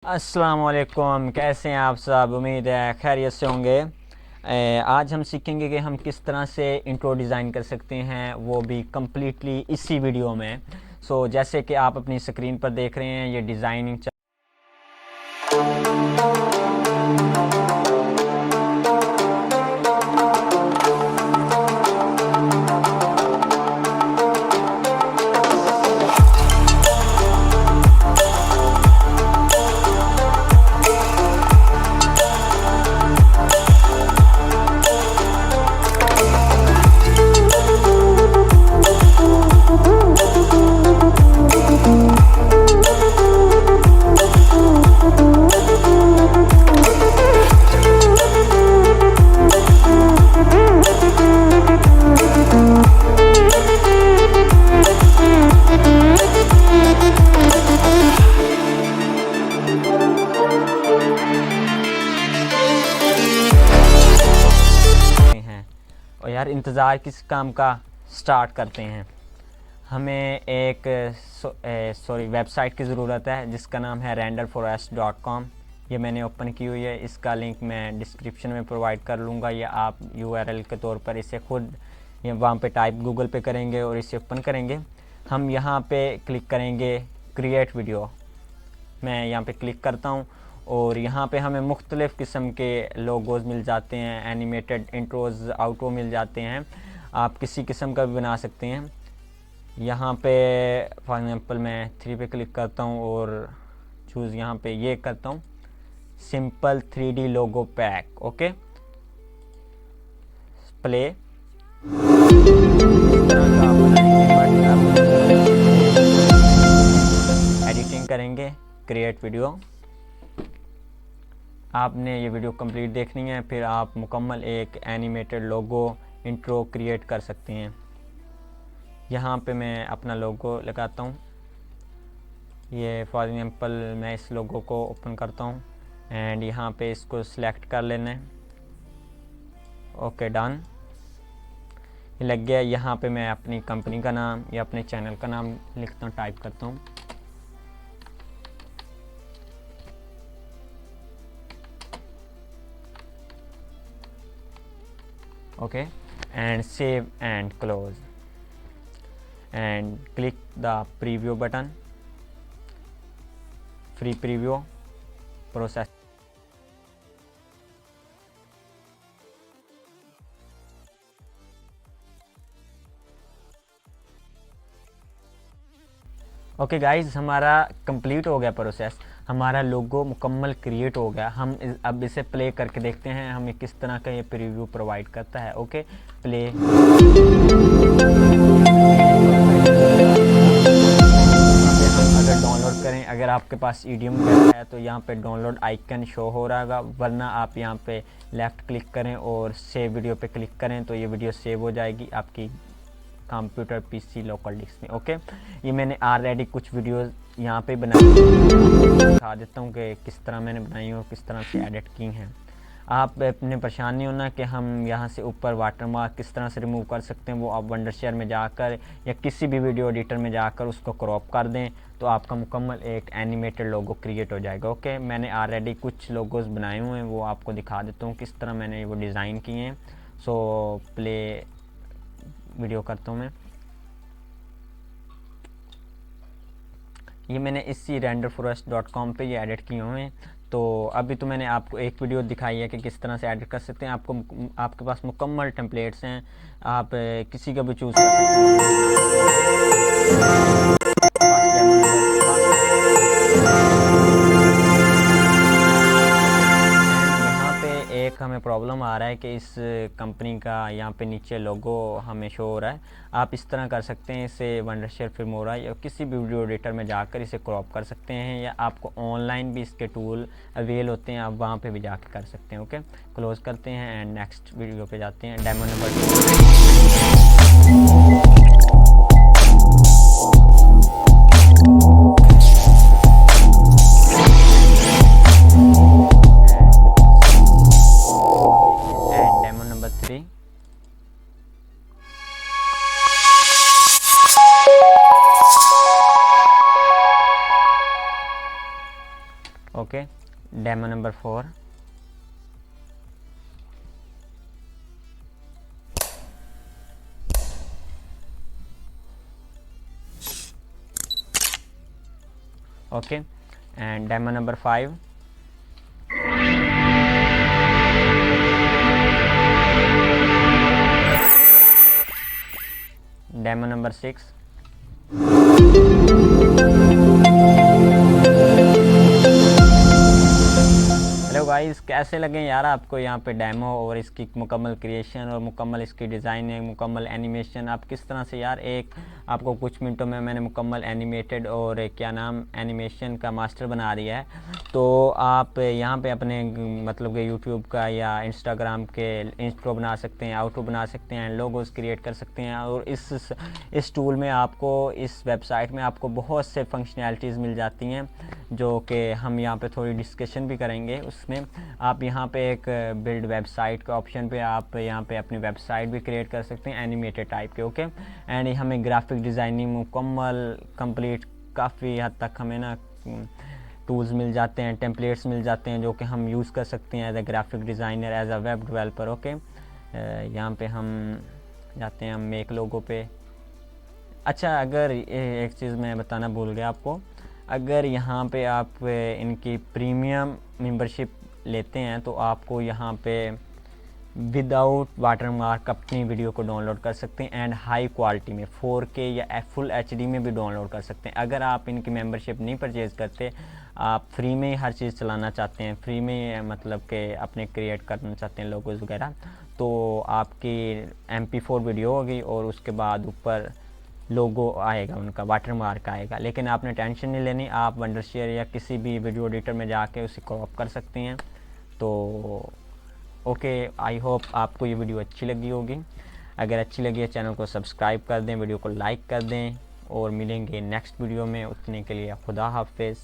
अस्सलाम वालेकुम, कैसे हैं आप सब। उम्मीद है खैरियत से होंगे। आज हम सीखेंगे कि हम किस तरह से इंट्रो डिज़ाइन कर सकते हैं, वो भी कम्प्लीटली इसी वीडियो में। जैसे कि आप अपनी स्क्रीन पर देख रहे हैं, ये डिज़ाइनिंग हैं। और यार इंतज़ार किस काम का, स्टार्ट करते हैं। हमें एक वेबसाइट की ज़रूरत है जिसका नाम है renderforest.com। ये मैंने ओपन की हुई है, इसका लिंक मैं डिस्क्रिप्शन में प्रोवाइड कर लूँगा, या आप URL के तौर पर इसे खुद या वहाँ पे टाइप गूगल पे करेंगे और इसे ओपन करेंगे। हम यहाँ पे क्लिक करेंगे क्रिएट वीडियो। मैं यहाँ पे क्लिक करता हूँ और यहाँ पे हमें मुख्तलिफ़ किस्म के लोगोज़ मिल जाते हैं, एनिमेटेड इंट्रोज़ आउट्रो मिल जाते हैं। आप किसी किस्म का भी बना सकते हैं। यहाँ पे फॉर एग्ज़ाम्पल मैं 3 पे क्लिक करता हूँ और चूज़ यहाँ पे ये करता हूँ, सिंपल 3D लोगो पैक। Okay, play. एडिटिंग करेंगे, क्रिएट वीडियो। आपने ये वीडियो कंप्लीट देखनी है, फिर आप मुकम्मल एक एनिमेटेड लोगो इंट्रो क्रिएट कर सकते हैं। यहाँ पे मैं अपना लोगो लगाता हूँ। ये फॉर एग्जांपल मैं इस लोगो को ओपन करता हूँ एंड यहाँ पे इसको सिलेक्ट कर लेना है। ओके, डन, ये लग गया। यहाँ पे मैं अपनी कंपनी का नाम या अपने चैनल का नाम लिखता हूँ, टाइप करता हूँ। Okay, and save and close and click the preview button, free preview process. Okay guys, हमारा कंप्लीट हो गया प्रोसेस, हमारा लोगो मुकम्मल क्रिएट हो गया। हम अब इसे प्ले करके देखते हैं हमें किस तरह का ये प्रीव्यू प्रोवाइड करता है। Okay, play. अगर डाउनलोड करें, अगर आपके पास ईडीएम वगैरह है तो यहाँ पे डाउनलोड आइकन शो हो रहा होगा, वरना आप यहाँ पे लेफ़्ट क्लिक करें और सेव वीडियो पे क्लिक करें तो ये वीडियो सेव हो जाएगी आपकी कंप्यूटर पीसी लोकल डिस्क में। ओके, ये मैंने ऑलरेडी कुछ वीडियोस यहाँ पे बनाई, दिखा देता हूँ कि किस तरह मैंने बनाई और किस तरह से एडिट की हैं। आप अपने परेशान नहीं होना कि हम यहाँ से ऊपर वाटरमार्क किस तरह से रिमूव कर सकते हैं, वो आप वंडरशेयर में जाकर या किसी भी वीडियो एडिटर में जाकर उसको क्रॉप कर दें तो आपका मुकम्मल एक एनिमेटेड लोगो क्रिएट हो जाएगा। ओके, मैंने ऑलरेडी कुछ लोगोस बनाए हुए हैं, वो आपको दिखा देता हूँ किस तरह मैंने वो डिज़ाइन किए हैं। प्ले वीडियो करता हूँ मैं। ये मैंने इसी renderforest.com पे ये एडिट किए हुए हैं। तो अभी तो मैंने आपको एक वीडियो दिखाई है कि किस तरह से एडिट कर सकते हैं। आपके पास मुकम्मल टेम्पलेट्स हैं, आप किसी का भी चूज़ कर सकते हैं। यहाँ पे एक हमें प्रॉब्लम आ रहा है कि इस कंपनी का यहाँ पे नीचे लोगो हमें शो हो रहा है। आप इस तरह कर सकते हैं, इसे वंडरशेयर फिल्मोरा या किसी भी वीडियो एडिटर में जाकर इसे क्रॉप कर सकते हैं, या आपको ऑनलाइन भी इसके टूल अवेल होते हैं, आप वहाँ पे भी जाकर कर सकते हैं। ओके, क्लोज करते हैं एंड नेक्स्ट वीडियो पे जाते हैं। Demo number 3। Okay, demo number 4। Okay, and demo number 5। Demo number 6। Hello guys, कैसे लगे यार आपको यहाँ पे डेमो और इसकी मुकम्मल क्रिएशन और मुकम्मल इसकी डिज़ाइनिंग, मुकम्मल एनिमेशन। आप किस तरह से यार एक आपको कुछ मिनटों में मैंने मुकम्मल एनिमेटेड और क्या नाम एनिमेशन का मास्टर बना दिया है। तो आप यहाँ पे अपने मतलब कि यूट्यूब का या इंस्टाग्राम के इंस्ट्रो बना सकते हैं, आउटरो बना सकते हैं, लोगोस क्रिएट कर सकते हैं। और इस टूल में आपको, इस वेबसाइट में आपको बहुत से फंक्शनैलिटीज़ मिल जाती हैं जो कि हम यहाँ पे थोड़ी डिस्कशन भी करेंगे। उसमें आप यहाँ पे एक बिल्ड वेबसाइट का ऑप्शन पे आप यहाँ पे अपनी वेबसाइट भी क्रिएट कर सकते हैं एनिमेटेड टाइप के। ओके, एंड हमें ग्राफिक डिज़ाइनिंग मुकम्मल कंप्लीट काफ़ी हद तक हमें ना टूल्स मिल जाते हैं, टेम्पलेट्स मिल जाते हैं जो कि हम यूज़ कर सकते हैं as a graphic designer, as a web developer. Okay, यहाँ पे हम जाते हैं हम मेक लोगो पे। अच्छा, अगर एक चीज़ मैं बताना भूल गया आपको, अगर यहाँ पे आप इनकी प्रीमियम मेंबरशिप लेते हैं तो आपको यहाँ पे विदाउट वाटरमार्क अपनी वीडियो को डाउनलोड कर सकते हैं एंड हाई क्वालिटी में 4K या फुल HD में भी डाउनलोड कर सकते हैं। अगर आप इनकी मेंबरशिप नहीं परचेज़ करते, आप फ्री में ही हर चीज़ चलाना चाहते हैं, फ्री में मतलब कि अपने क्रिएट करना चाहते हैं लोगोस वगैरह, तो आपकी MP4 वीडियो होगी और उसके बाद ऊपर लोगो आएगा, उनका वाटरमार्क आएगा। लेकिन आपने टेंशन नहीं लेनी, आप वंडरशेयर या किसी भी वीडियो एडिटर में जाके उसे क्रॉप कर सकते हैं। तो ओके, आई होप आपको ये वीडियो अच्छी लगी होगी। अगर अच्छी लगी है चैनल को सब्सक्राइब कर दें, वीडियो को लाइक कर दें और मिलेंगे नेक्स्ट वीडियो में। उतने के लिए खुदा हाफिज़।